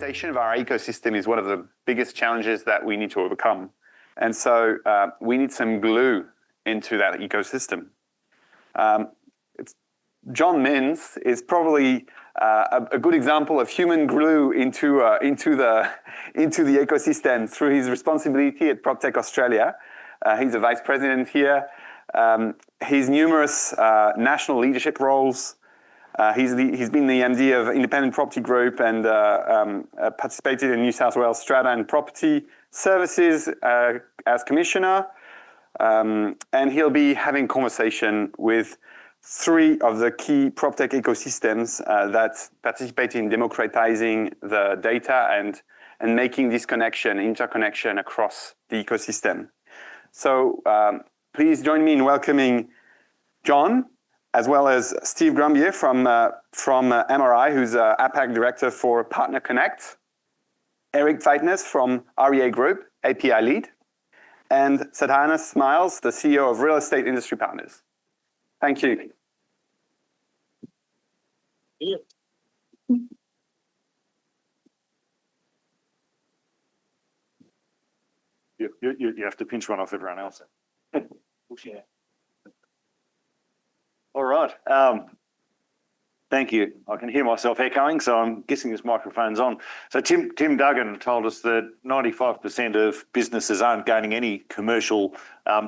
fragmentation of our ecosystem is one of the biggest challenges that we need to overcome. And so we need some glue into that ecosystem. John Minns is probably a good example of human glue into the ecosystem through his responsibility at Proptech Australia. He's a vice president here. His numerous national leadership roles. He's been the MD of Independent Property Group and participated in New South Wales Strata and Property Services as commissioner. And he'll be having conversation with three of the key Proptech ecosystems that participate in democratizing the data and making this interconnection across the ecosystem. So please join me in welcoming John, as well as Steve Grubmier from MRI, who's APAC Director for Partner Connect, Erik Tveitnes from REA Group, API Lead, and Sadhana Smiles, the CEO of Real Estate Industry Partners. Thank you. Yeah. You have to pinch one off everyone else. Yeah. All right. Thank you. I can hear myself echoing, so I'm guessing this microphone's on. So Tim Duggan told us that 95% of businesses aren't gaining any commercial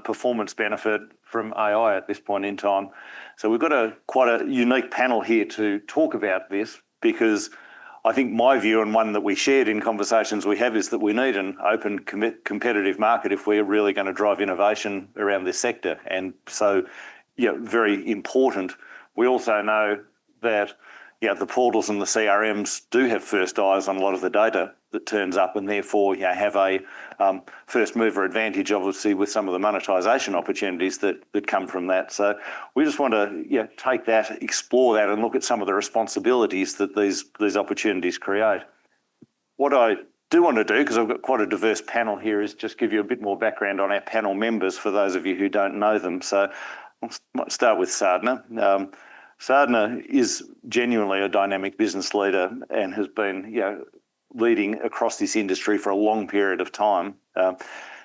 performance benefit from AI at this point in time. So we've got quite a unique panel here to talk about this, because I think my view, and one that we shared in conversations we have, is that we need an open, competitive market if we're really going to drive innovation around this sector. And so, yeah, very important. We also know that the portals and the CRMs do have first eyes on a lot of the data that turns up, and therefore have a first mover advantage, obviously, with some of the monetisation opportunities that come from that. So we just want to take that, explore that, and look at some of the responsibilities that these opportunities create. What I do want to do, because I've got quite a diverse panel here, is just give you a bit more background on our panel members for those of you who don't know them. So I might start with Sadhana. Sadhana is genuinely a dynamic business leader and has been leading across this industry for a long period of time.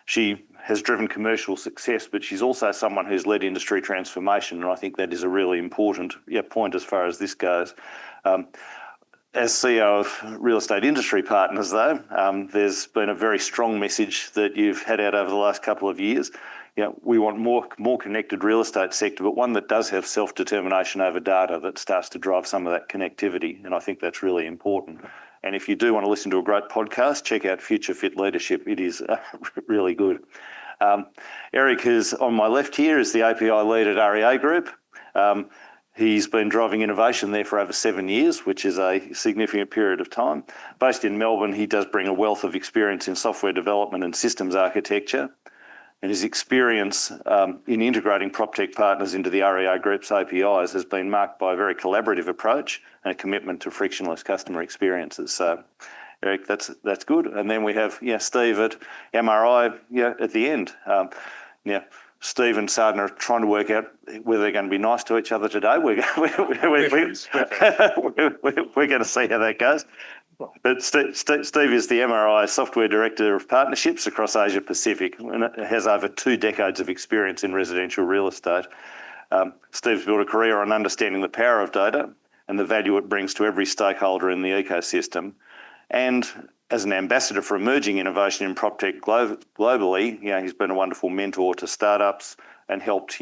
She has driven commercial success, but she's also someone who's led industry transformation, and I think that is a really important point as far as this goes. As CEO of Real Estate Industry Partners, though, there's been a very strong message that you've had out over the last couple of years. We want more connected real estate sector, but one that does have self-determination over data that starts to drive some of that connectivity, and I think that's really important. And if you do want to listen to a great podcast, check out Future Fit Leadership. It is really good. Erik, who's on my left here, is the API lead at REA Group. He's been driving innovation there for over 7 years, which is a significant period of time. Based in Melbourne, he does bring a wealth of experience in software development and systems architecture. And his experience in integrating Proptech partners into the REA Group's APIs has been marked by a very collaborative approach and a commitment to frictionless customer experiences. So, Erik, that's good. And then we have Steve at MRI at the end. Steve and Sadhana are trying to work out whether they're going to be nice to each other today. We're going to see how that goes. But Steve is the MRI Software Director of Partnerships across Asia Pacific, and has over 2 decades of experience in residential real estate. Steve's built a career on understanding the power of data and the value it brings to every stakeholder in the ecosystem. And as an ambassador for emerging innovation in PropTech globally, he's been a wonderful mentor to startups and helped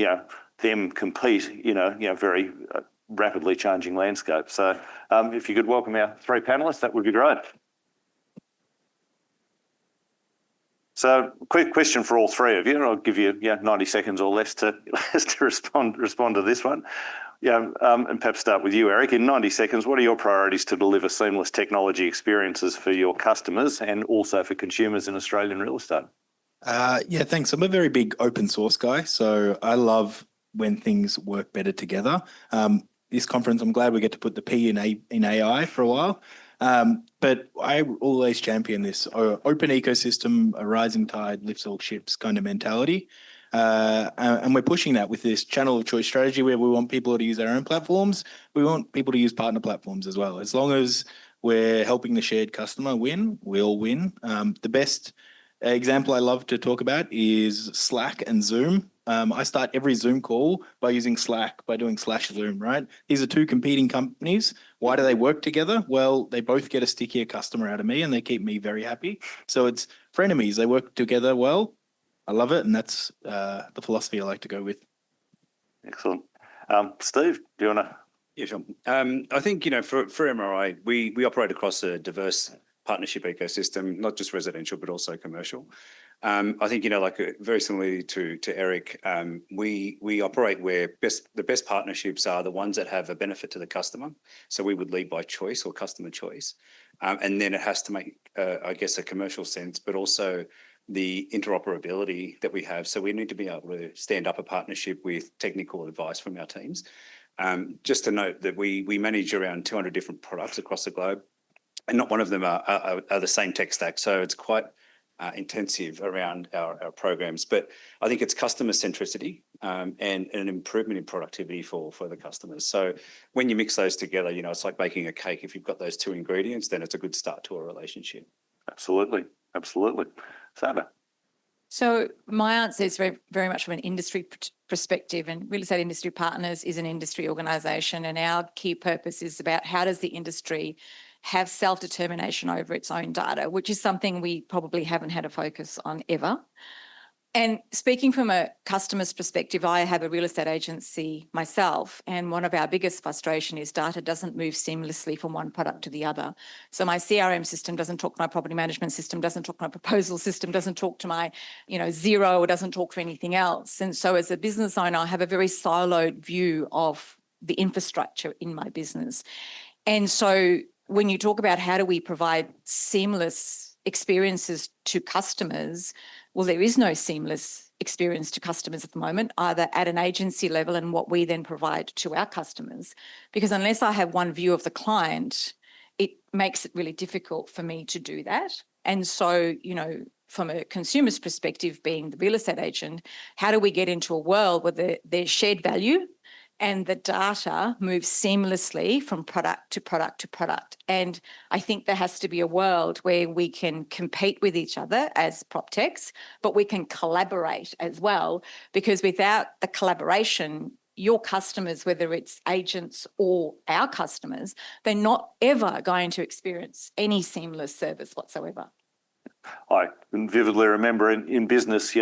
them compete in a very rapidly changing landscape. So if you could welcome our 3 panellists, that would be great. So quick question for all 3 of you, and I'll give you 90 seconds or less to respond to this one. And perhaps start with you, Erik. In 90 seconds, what are your priorities to deliver seamless technology experiences for your customers and also for consumers in Australian real estate? Thanks. I'm a very big open source guy, so I love when things work better together. This conference, I'm glad we get to put the P in AI for a while. But I always champion this open ecosystem, a rising tide lifts all ships kind of mentality. And we're pushing that with this channel of choice strategy where we want people to use their own platforms. We want people to use partner platforms as well. As long as we're helping the shared customer win. We all win. The best example I love to talk about is Slack and Zoom. I start every Zoom call by using Slack, by doing /Zoom, right? These are two competing companies. Why do they work together? Well, they both get a stickier customer out of me and they keep me very happy. So it's frenemies. They work together well. I love it. And that's the philosophy I like to go with. Excellent. Steve, do you want to? Yeah, sure. I think, for MRI, we operate across a diverse partnership ecosystem, not just residential, but also commercial. I think, very similarly to Erik, we operate where the best partnerships are the ones that have a benefit to the customer. So we would lead by choice or customer choice. And then it has to make, a commercial sense, but also the interoperability that we have. So we need to be able to stand up a partnership with technical advice from our teams. Just to note that we manage around 200 different products across the globe, and not one of them are the same tech stack. So it's quite intensive around our programs. But I think it's customer centricity and an improvement in productivity for the customers. So when you mix those together, it's like baking a cake. If you've got those two ingredients, then it's a good start to a relationship. Absolutely. Sadhana. So my answer is very, very much from an industry perspective, and Real Estate Industry Partners is an industry organisation, and our key purpose is about how does the industry have self-determination over its own data, which is something we probably haven't had a focus on ever. And speaking from a customer's perspective, I have a real estate agency myself, and one of our biggest frustration is data doesn't move seamlessly from one product to the other. So my CRM system doesn't talk to my property management system, doesn't talk to my proposal system, doesn't talk to my, Xero, or doesn't talk to anything else. And so as a business owner, I have a very siloed view of the infrastructure in my business. And so when you talk about how do we provide seamless experiences to customers, well, there is no seamless experience to customers at the moment, either at an agency level and what we then provide to our customers. Because unless I have one view of the client, it makes it really difficult for me to do that. And so, from a consumer's perspective, being the real estate agent, how do we get into a world where there's shared value and the data moves seamlessly from product to product to product? And I think there has to be a world where we can compete with each other as Proptechs, but we can collaborate as well, because without the collaboration, your customers, whether it's agents or our customers, they're not ever going to experience any seamless service whatsoever. I can vividly remember in business,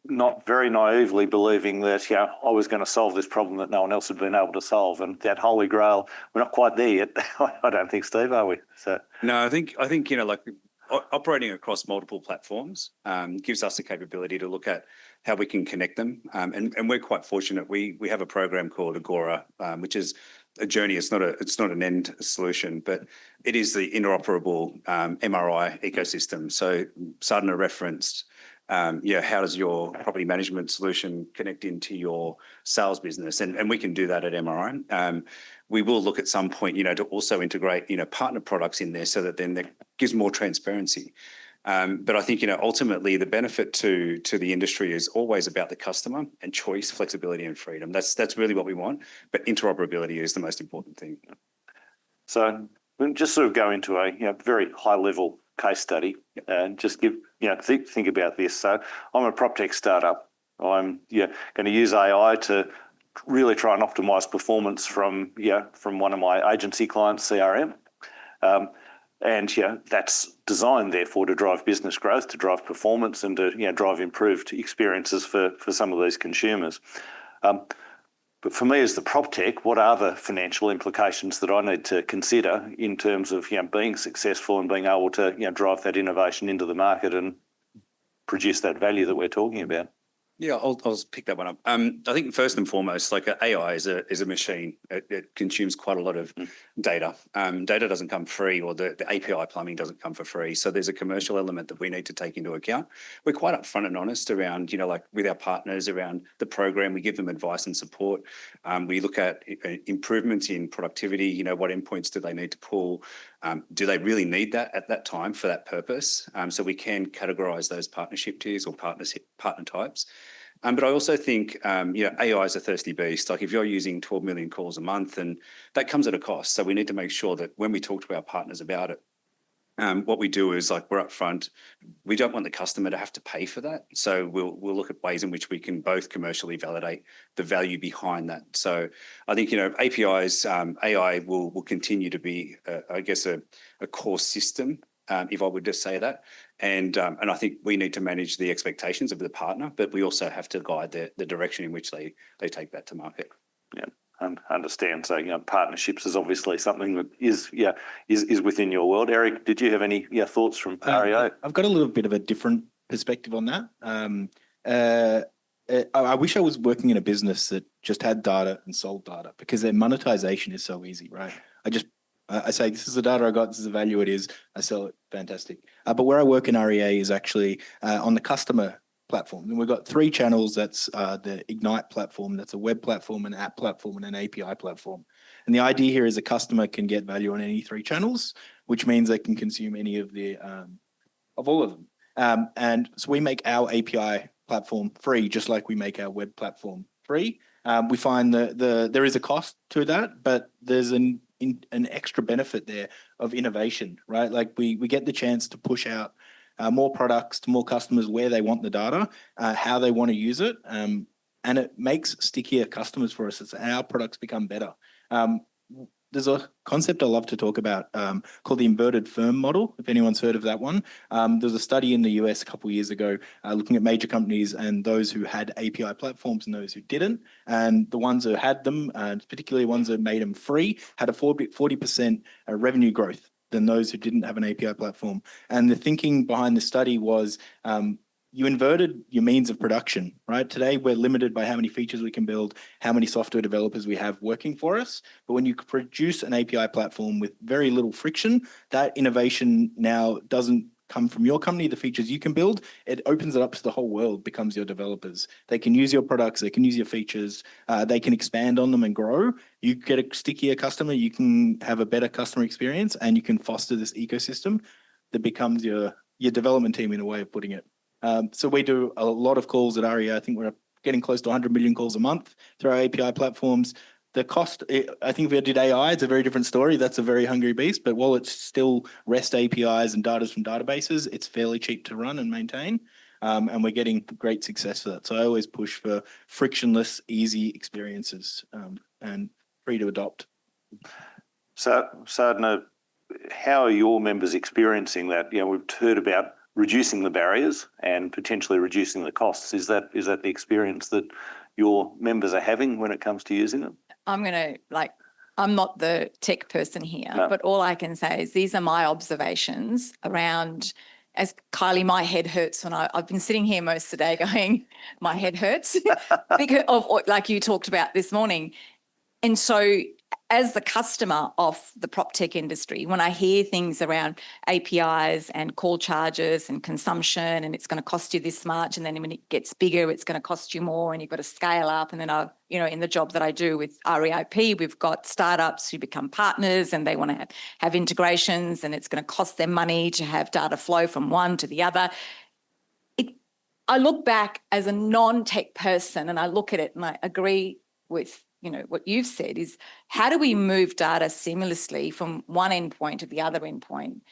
not very naively believing that, I was going to solve this problem that no one else had been able to solve. And that holy grail, we're not quite there yet. I don't think, Steve, are we? So. No, I think operating across multiple platforms gives us the capability to look at how we can connect them. And we're quite fortunate. We have a program called Agora, which is a journey. It's not an end solution, but it is the interoperable MRI ecosystem. So Sadhana referenced, how does your property management solution connect into your sales business? And we can do that at MRI. We will look at some point, to also integrate, partner products in there so that then that gives more transparency. But I think, ultimately the benefit to the industry is always about the customer and choice, flexibility and freedom. That's really what we want. But interoperability is the most important thing. So we'll just sort of go into a very high level case study and just give, think about this. So I'm a Proptech startup. I'm going to use AI to really try and optimize performance from one of my agency clients, CRM. And that's designed, therefore, to drive business growth, to drive performance, and to drive improved experiences for some of these consumers. But for me, as the Proptech, what are the financial implications that I need to consider in terms of being successful and being able to drive that innovation into the market and produce that value that we're talking about? Yeah, I'll pick that one up. I think first and foremost, like AI is a machine. It consumes quite a lot of data. Data doesn't come free, or the API plumbing doesn't come for free. So there's a commercial element that we need to take into account. We're quite upfront and honest around, with our partners around the program. We give them advice and support. We look at improvements in productivity. What endpoints do they need to pull? Do they really need that at that time for that purpose? So we can categorize those partnership tiers or partner types. But I also think, AI is a thirsty beast. Like if you're using 12 million calls a month, and that comes at a cost. So we need to make sure that when we talk to our partners about it, what we do is like we're upfront. We don't want the customer to have to pay for that. So we'll look at ways in which we can both commercially validate the value behind that. So I think, APIs, AI will continue to be, I guess, a core system, if I would just say that. And I think we need to manage the expectations of the partner, but we also have to guide the direction in which they take that to market. Yeah. Understand. So, partnerships is obviously something that is within your world. Eric, did you have any thoughts from REO? I've got a little bit of a different perspective on that. I wish I was working in a business that just had data and sold data, because their monetization is so easy, right? I say, this is the data I got, this is the value it is, I sell it, fantastic. But where I work in REA is actually on the customer platform. And we've got 3 channels. That's the Ignite platform, that's a web platform, an app platform, and an API platform. And the idea here is a customer can get value on any 3 channels, which means they can consume any of the of all of them. And so we make our API platform free, just like we make our web platform free. We find that there is a cost to that, but there's an extra benefit there of innovation, right? Like we get the chance to push out more products to more customers where they want the data, how they want to use it, and it makes stickier customers for us as our products become better. There's a concept I love to talk about called the inverted firm model, if anyone's heard of that one. There was a study in the US a couple of years ago looking at major companies and those who had API platforms and those who didn't. And the ones who had them, particularly ones that made them free, had a 40% revenue growth than those who didn't have an API platform. And the thinking behind the study was you inverted your means of production, right? Today, we're limited by how many features we can build, how many software developers we have working for us. But when you produce an API platform with very little friction, that innovation now doesn't come from your company, the features you can build, it opens it up to the whole world, becomes your developers. They can use your products, they can use your features, they can expand on them and grow. You get a stickier customer, you can have a better customer experience, and you can foster this ecosystem that becomes your development team, in a way of putting it. So we do a lot of calls at REA. I think we're getting close to 100 million calls a month through our API platforms. The cost, I think if we did AI, it's a very different story. That's a very hungry beast. But while it's still REST APIs and data from databases, it's fairly cheap to run and maintain. And we're getting great success for that. So I always push for frictionless, easy experiences and free to adopt. So, Sadhana, how are your members experiencing that? We've heard about reducing the barriers and potentially reducing the costs. Is that the experience that your members are having when it comes to using them? I'm not the tech person here, but all I can say is these are my observations around, as Kylie, my head hurts when I've been sitting here most of the day going, my head hurts because of, like you talked about this morning. And so as the customer of the Proptech industry, when I hear things around APIs and call charges and consumption, and it's going to cost you this much, and then when it gets bigger, it's going to cost you more, and you've got to scale up. And then in the job that I do with REIP, we've got startups who become partners and they want to have integrations, and it's going to cost them money to have data flow from one to the other. I look back as a non-tech person and I look at it and I agree with what you've said is, how do we move data seamlessly from one endpoint to the other endpoint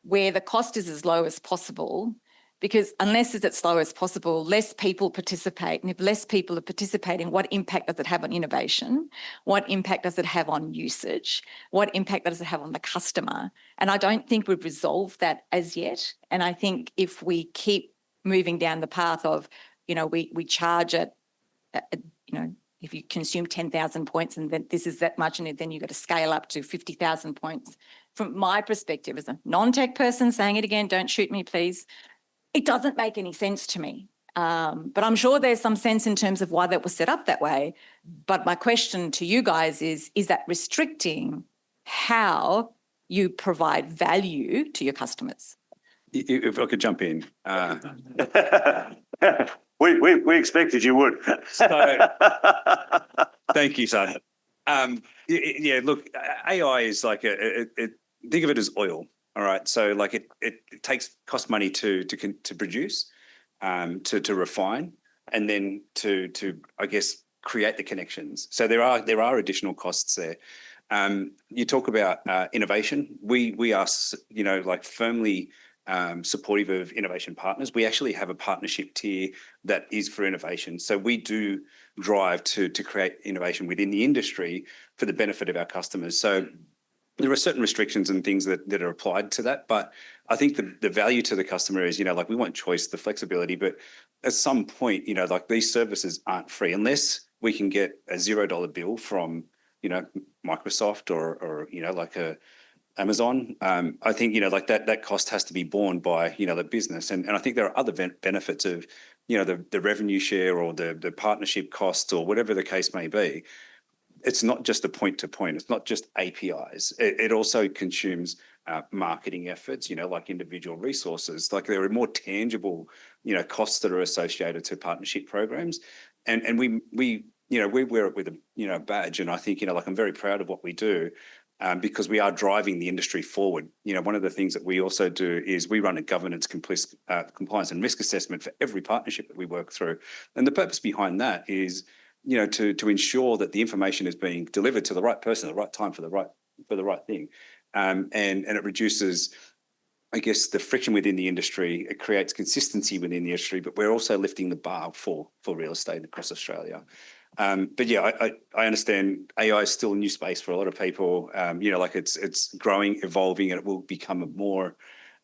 where the cost is as low as possible? Because unless it's as low as possible, less people participate. And if less people are participating, what impact does it have on innovation? What impact does it have on usage? What impact does it have on the customer? And I don't think we've resolved that as yet. And I think if we keep moving down the path of, we charge it, if you consume 10,000 points and then this is that much, and then you've got to scale up to 50,000 points. From my perspective as a non-tech person, saying it again, don't shoot me, please, it doesn't make any sense to me. But I'm sure there's some sense in terms of why that was set up that way. But my question to you guys is that restricting how you provide value to your customers? If I could jump in. We expected you would. So, thank you, Sadhana. Look, AI is like think of it as oil. All right, so like it costs money to produce, to refine, and then to I guess create the connections. So there are additional costs there. You talk about innovation. We are like firmly supportive of innovation partners. We actually have a partnership tier that is for innovation. So we do drive to create innovation within the industry for the benefit of our customers. So there are certain restrictions and things that are applied to that, but I think the value to the customer is, like we want choice, the flexibility, but at some point, like these services aren't free unless we can get a $0 bill from, Microsoft or like a Amazon. I think, like that cost has to be borne by, the business. And I think there are other benefits of, the revenue share or the partnership costs or whatever the case may be. It's not just a point to point. It's not just APIs. It also consumes marketing efforts, like individual resources. Like there are more tangible, costs that are associated to partnership programs. And we wear it with a badge. And I think, like I'm very proud of what we do because we are driving the industry forward. One of the things that we also do is we run a governance, compliance and risk assessment for every partnership that we work through. And the purpose behind that is to ensure that the information is being delivered to the right person at the right time for the right thing, and it reduces, I guess, the friction within the industry. It creates consistency within the industry, but we're also lifting the bar for real estate across Australia. But yeah, I understand AI is still a new space for a lot of people. Like it's growing, evolving, and it will become more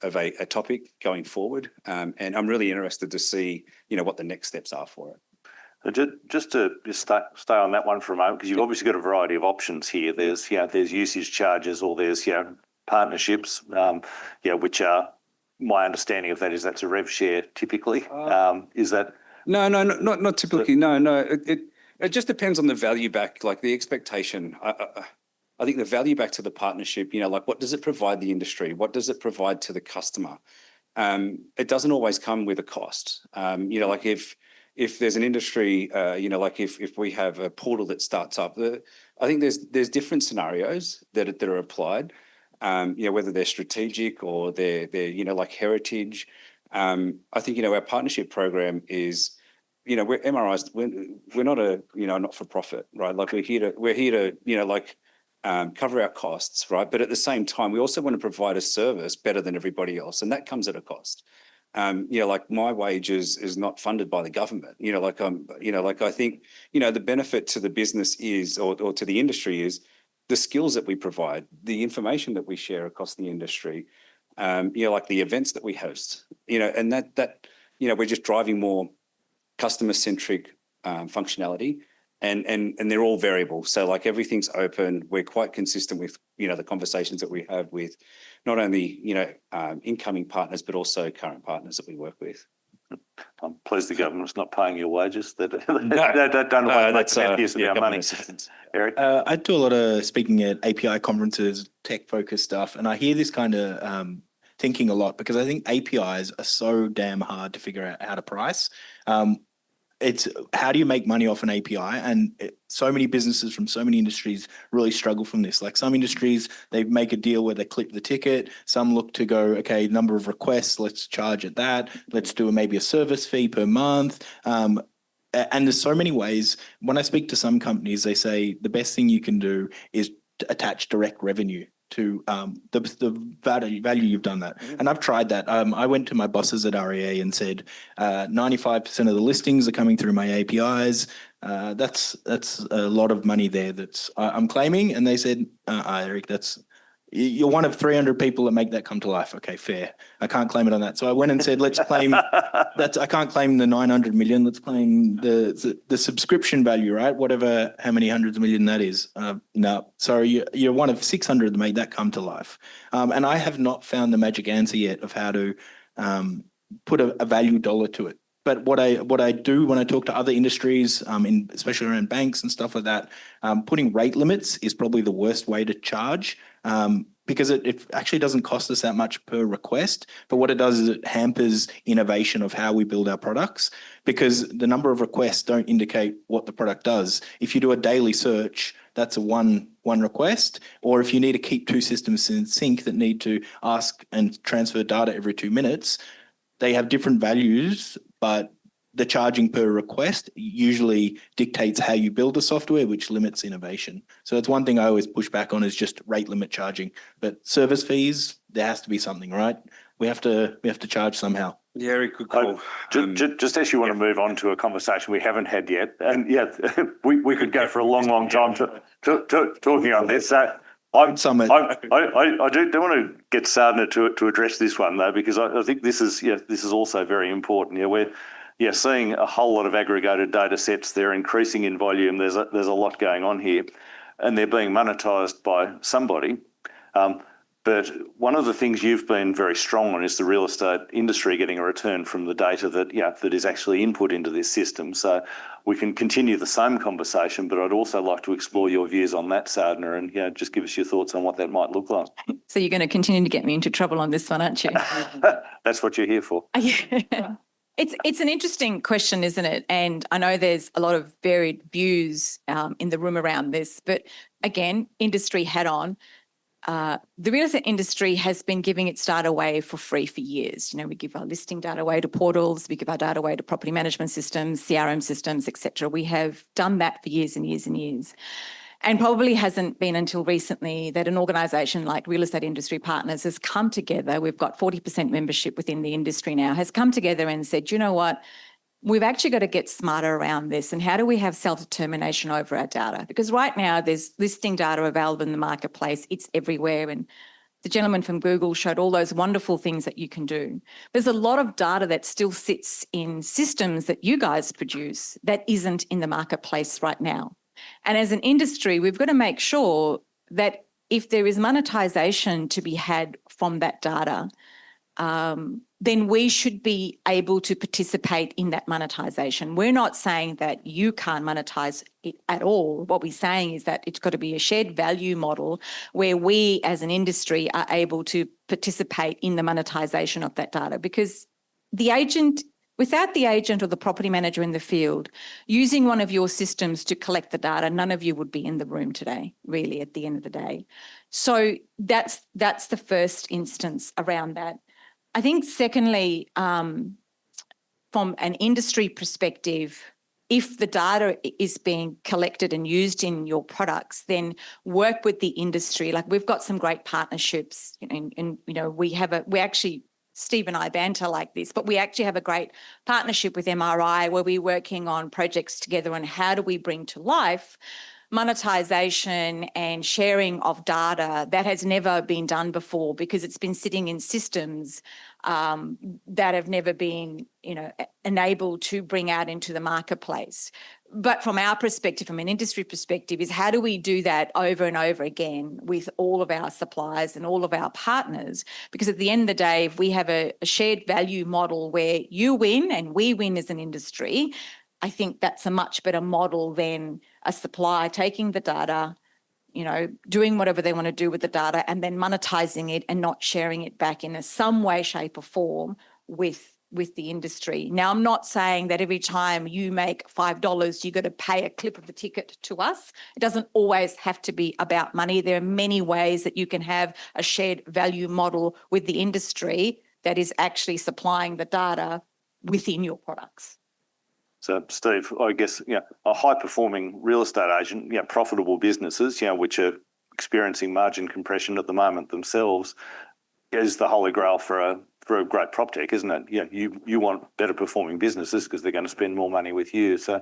of a topic going forward. And I'm really interested to see what the next steps are for it. Just to stay on that one for a moment, because you've obviously got a variety of options here. There's usage charges, or there's partnerships, which are, my understanding of that is that's a rev share typically. Is that? No, not typically. No. It just depends on the value back, like the expectation. I think the value back to the partnership, like what does it provide the industry? What does it provide to the customer? It doesn't always come with a cost. Like if there's an industry, like if we have a portal that starts up, I think there's different scenarios that are applied, whether they're strategic or they're like heritage. I think, our partnership program is, we're MRIs, we're not a, not for profit, right? Like we're here to, cover our costs, right? But at the same time, we also want to provide a service better than everybody else. And that comes at a cost. Like my wages is not funded by the government. I think, the benefit to the business is, or to the industry is the skills that we provide, the information that we share across the industry, like the events that we host, and that we're just driving more customer-centric functionality. And they're all variable. So like everything's open. We're quite consistent with, the conversations that we have with not only, incoming partners, but also current partners that we work with. I'm pleased the government's not paying your wages. That don't that's use of our money. Erik? I do a lot of speaking at API conferences, tech-focused stuff, and I hear this kind of thinking a lot because I think APIs are so damn hard to figure out how to price. It's how do you make money off an API? And so many businesses from so many industries really struggle from this. Like some industries, they make a deal where they clip the ticket. Some look to go, okay, number of requests, let's charge at that. Let's do maybe a service fee per month. And there's so many ways. When I speak to some companies, they say the best thing you can do is to attach direct revenue to the value you've done that. And I've tried that. I went to my bosses at REA and said, 95% of the listings are coming through my APIs. That's a lot of money there I'm claiming. And they said, Erik, you're one of 300 people that make that come to life. Okay, fair. I can't claim it on that. So I went and said, let's claim I can't claim the 900 million. Let's claim the subscription value, right? How many hundreds of million that is. No, sorry, you're one of 600 that made that come to life. And I have not found the magic answer yet of how to put a value dollar to it. But what I do when I talk to other industries, especially around banks and stuff like that, putting rate limits is probably the worst way to charge because it actually doesn't cost us that much per request. But what it does is it hampers innovation of how we build our products because the number of requests don't indicate what the product does. If you do a daily search, that's a one request. Or if you need to keep two systems in sync that need to ask and transfer data every 2 minutes, they have different values, but the charging per request usually dictates how you build the software, which limits innovation. So it's one thing I always push back on is just rate limit charging. But service fees, there has to be something, right? We have to charge somehow. Yeah, Erik, good call. Just as you want to move on to a conversation we haven't had yet, and we could go for a long time talking on this. So I do want to get Sadhana to address this one though, because I think this is also very important. We're seeing a whole lot of aggregated data sets. They're increasing in volume. There's a lot going on here, and they're being monetized by somebody. But one of the things you've been very strong on is the real estate industry getting a return from the data that is actually input into this system. So we can continue the same conversation, but I'd also like to explore your views on that, Sadhana, and just give us your thoughts on what that might look like. So you're going to continue to get me into trouble on this one, aren't you? That's what you're here for. Yeah. It's an interesting question, isn't it? And I know there's a lot of varied views in the room around this, but again, industry hat on. The real estate industry has been giving its data away for free for years. We give our listing data away to portals, we give our data away to property management systems, CRM systems, etc. We have done that for years and years and years. And probably hasn't been until recently that an organisation like Real Estate Industry Partners has come together. We've got 40% membership within the industry now, has come together and said, you know what? We've actually got to get smarter around this, and how do we have self-determination over our data? Because right now there's listing data available in the marketplace. It's everywhere. And the gentleman from Google showed all those wonderful things that you can do. There's a lot of data that still sits in systems that you guys produce that isn't in the marketplace right now. And as an industry, we've got to make sure that if there is monetization to be had from that data, then we should be able to participate in that monetization. We're not saying that you can't monetize it at all. What we're saying is that it's got to be a shared value model where we as an industry are able to participate in the monetization of that data, because without the agent or the property manager in the field using one of your systems to collect the data, none of you would be in the room today, really, at the end of the day. So that's the first instance around that. I think secondly, from an industry perspective, if the data is being collected and used in your products, then work with the industry. Like, we've got some great partnerships, and we actually, Steve and I banter like this, but we actually have a great partnership with MRI where we're working on projects together on how do we bring to life monetization and sharing of data that has never been done before, because it's been sitting in systems that have never been, enabled to bring out into the marketplace. But from our perspective, from an industry perspective, is how do we do that over and over again with all of our suppliers and all of our partners? Because at the end of the day, if we have a shared value model where you win and we win as an industry, I think that's a much better model than a supplier taking the data, doing whatever they want to do with the data and then monetizing it and not sharing it back in some way, shape or form with the industry. Now, I'm not saying that every time you make $5, you've got to pay a clip of the ticket to us. It doesn't always have to be about money. There are many ways that you can have a shared value model with the industry that is actually supplying the data within your products. So, Steve, I guess, a high-performing real estate agent, profitable businesses, which are experiencing margin compression at the moment themselves, is the holy grail for a great Proptech, isn't it? You want better performing businesses because they're going to spend more money with you. So,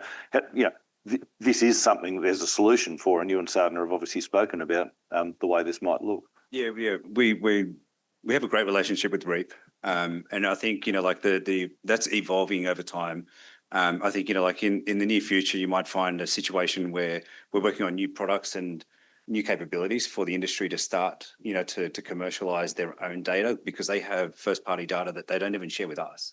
this is something there's a solution for, and you and Sadhana have obviously spoken about the way this might look. Yeah, we have a great relationship with REIP, and I think that's evolving over time. I think, in the near future, you might find a situation where we're working on new products and new capabilities for the industry to start, to commercialise their own data, because they have first-party data that they don't even share with us.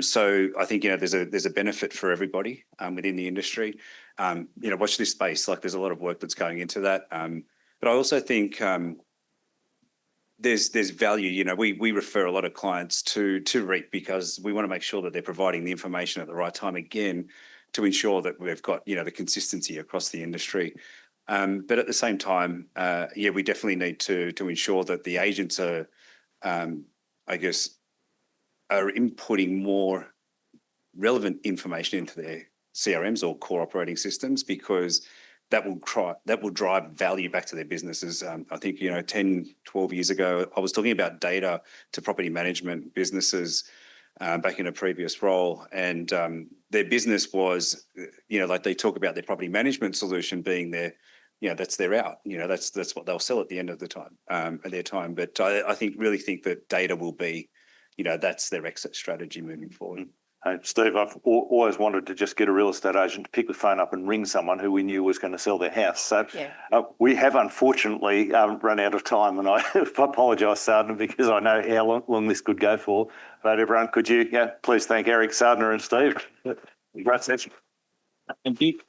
So I think, there's a benefit for everybody within the industry. Watch this space. There's a lot of work that's going into that. But I also think there's value. We refer a lot of clients to REIP because we want to make sure that they're providing the information at the right time, again, to ensure that we've got, the consistency across the industry. But at the same time, we definitely need to ensure that the agents are inputting more relevant information into their CRMs or core operating systems, because that will drive value back to their businesses. I think, 10, 12 years ago, I was talking about data to property management businesses back in a previous role, and their business was, like they talk about their property management solution being their, that's their out. That's what they'll sell at the end of the time, at their time. But I really think that data will be, that's their exit strategy moving forward. Hey, Steve, I've always wanted to just get a real estate agent to pick the phone up and ring someone who we knew was going to sell their house. So we have unfortunately run out of time, and I apologise, Sadhana, because I know how long this could go for. But everyone, could you please thank Erik, Sadhana and Steve. Great session. Thank you.